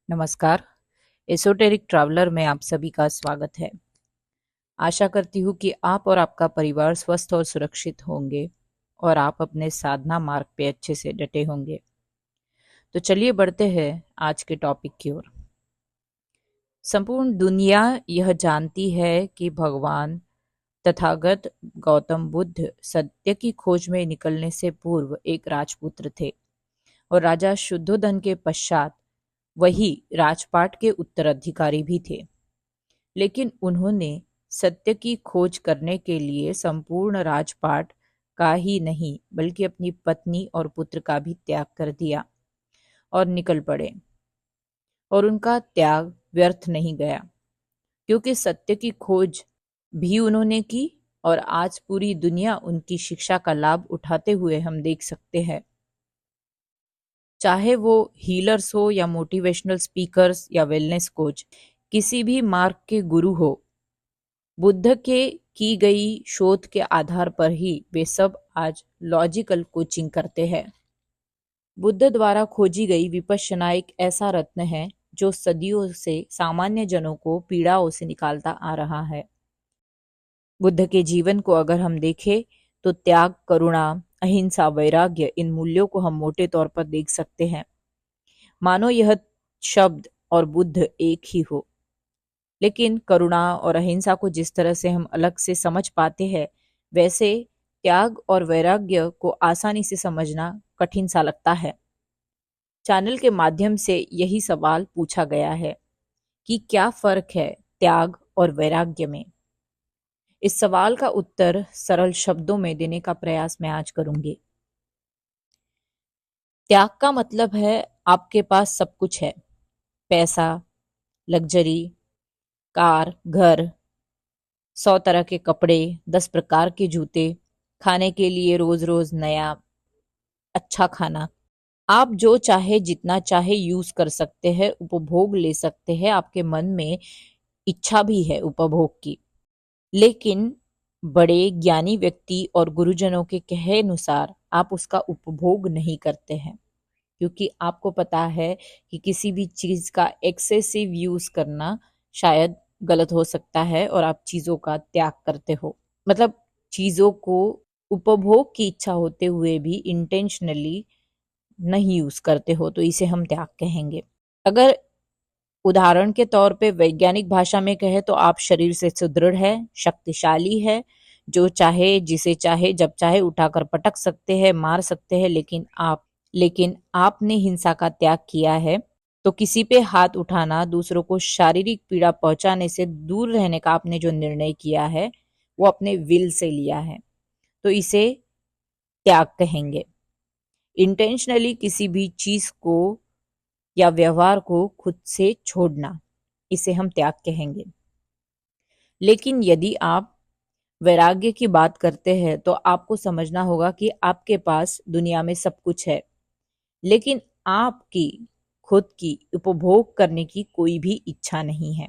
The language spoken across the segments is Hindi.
नमस्कार। एसोटेरिक ट्रैवलर में आप सभी का स्वागत है। आशा करती हूँ कि आप और आपका परिवार स्वस्थ और सुरक्षित होंगे और आप अपने साधना मार्ग पे अच्छे से डटे होंगे। तो चलिए बढ़ते हैं आज के टॉपिक की ओर। संपूर्ण दुनिया यह जानती है कि भगवान तथागत गौतम बुद्ध सत्य की खोज में निकलने से पूर्व एक राजपुत्र थे और राजा शुद्धोधन के पश्चात वही राजपाट के उत्तराधिकारी भी थे। लेकिन उन्होंने सत्य की खोज करने के लिए संपूर्ण राजपाट का ही नहीं बल्कि अपनी पत्नी और पुत्र का भी त्याग कर दिया और निकल पड़े। और उनका त्याग व्यर्थ नहीं गया, क्योंकि सत्य की खोज भी उन्होंने की और आज पूरी दुनिया उनकी शिक्षा का लाभ उठाते हुए हम देख सकते हैं। चाहे वो हीलर्स हो या मोटिवेशनल स्पीकर्स या वेलनेस कोच, किसी भी मार्ग के गुरु हो, बुद्ध के की गई शोध के आधार पर ही वे सब आज लॉजिकल कोचिंग करते हैं। बुद्ध द्वारा खोजी गई विपश्यना एक ऐसा रत्न है जो सदियों से सामान्य जनों को पीड़ाओं से निकालता आ रहा है। बुद्ध के जीवन को अगर हम देखें तो त्याग, करुणा, अहिंसा, वैराग्य, इन मूल्यों को हम मोटे तौर पर देख सकते हैं। मानो यह शब्द और बुद्ध एक ही हो। लेकिन करुणा और अहिंसा को जिस तरह से हम अलग से समझ पाते हैं, वैसे त्याग और वैराग्य को आसानी से समझना कठिन सा लगता है। चैनल के माध्यम से यही सवाल पूछा गया है कि क्या फर्क है त्याग और वैराग्य में। इस सवाल का उत्तर सरल शब्दों में देने का प्रयास मैं आज करूंगी। त्याग का मतलब है आपके पास सब कुछ है, पैसा, लग्जरी, कार, घर, 100 तरह के कपड़े, 10 प्रकार के जूते, खाने के लिए रोज रोज नया अच्छा खाना। आप जो चाहे जितना चाहे यूज कर सकते हैं, उपभोग ले सकते हैं, आपके मन में इच्छा भी है उपभोग की। लेकिन बड़े ज्ञानी व्यक्ति और गुरुजनों के कहे अनुसार आप उसका उपभोग नहीं करते हैं, क्योंकि आपको पता है कि किसी भी चीज का एक्सेसिव यूज करना शायद गलत हो सकता है और आप चीजों का त्याग करते हो। मतलब चीजों को उपभोग की इच्छा होते हुए भी इंटेंशनली नहीं यूज करते हो, तो इसे हम त्याग कहेंगे। अगर उदाहरण के तौर पे वैज्ञानिक भाषा में कहे तो आप शरीर से सुदृढ़ है, शक्तिशाली है, जो चाहे जिसे चाहे जब चाहे उठाकर पटक सकते हैं, मार सकते हैं। लेकिन आपने हिंसा का त्याग किया है, तो किसी पे हाथ उठाना, दूसरों को शारीरिक पीड़ा पहुंचाने से दूर रहने का आपने जो निर्णय किया है वो अपने विल से लिया है, तो इसे त्याग कहेंगे। इंटेंशनली किसी भी चीज को या व्यवहार को खुद से छोड़ना, इसे हम त्याग कहेंगे। लेकिन यदि आप वैराग्य की बात करते हैं तो आपको समझना होगा कि आपके पास दुनिया में सब कुछ है, लेकिन आपकी खुद की उपभोग करने की कोई भी इच्छा नहीं है।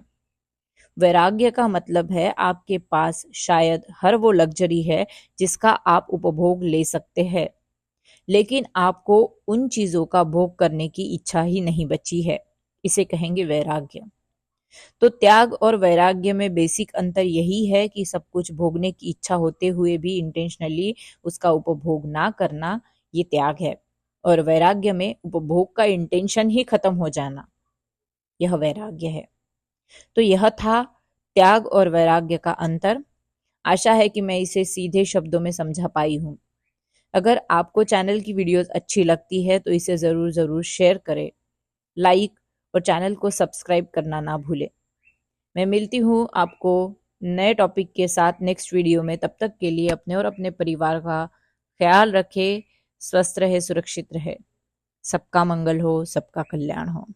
वैराग्य का मतलब है आपके पास शायद हर वो लग्जरी है जिसका आप उपभोग ले सकते हैं, लेकिन आपको उन चीजों का भोग करने की इच्छा ही नहीं बची है, इसे कहेंगे वैराग्य। तो त्याग और वैराग्य में बेसिक अंतर यही है कि सब कुछ भोगने की इच्छा होते हुए भी इंटेंशनली उसका उपभोग ना करना, ये त्याग है। और वैराग्य में उपभोग का इंटेंशन ही खत्म हो जाना, यह वैराग्य है। तो यह था त्याग और वैराग्य का अंतर। आशा है कि मैं इसे सीधे शब्दों में समझा पाई हूँ। अगर आपको चैनल की वीडियोस अच्छी लगती है तो इसे ज़रूर ज़रूर शेयर करें, लाइक और चैनल को सब्सक्राइब करना ना भूलें। मैं मिलती हूँ आपको नए टॉपिक के साथ नेक्स्ट वीडियो में। तब तक के लिए अपने और अपने परिवार का ख्याल रखें, स्वस्थ रहे, सुरक्षित रहे। सबका मंगल हो, सबका कल्याण हो।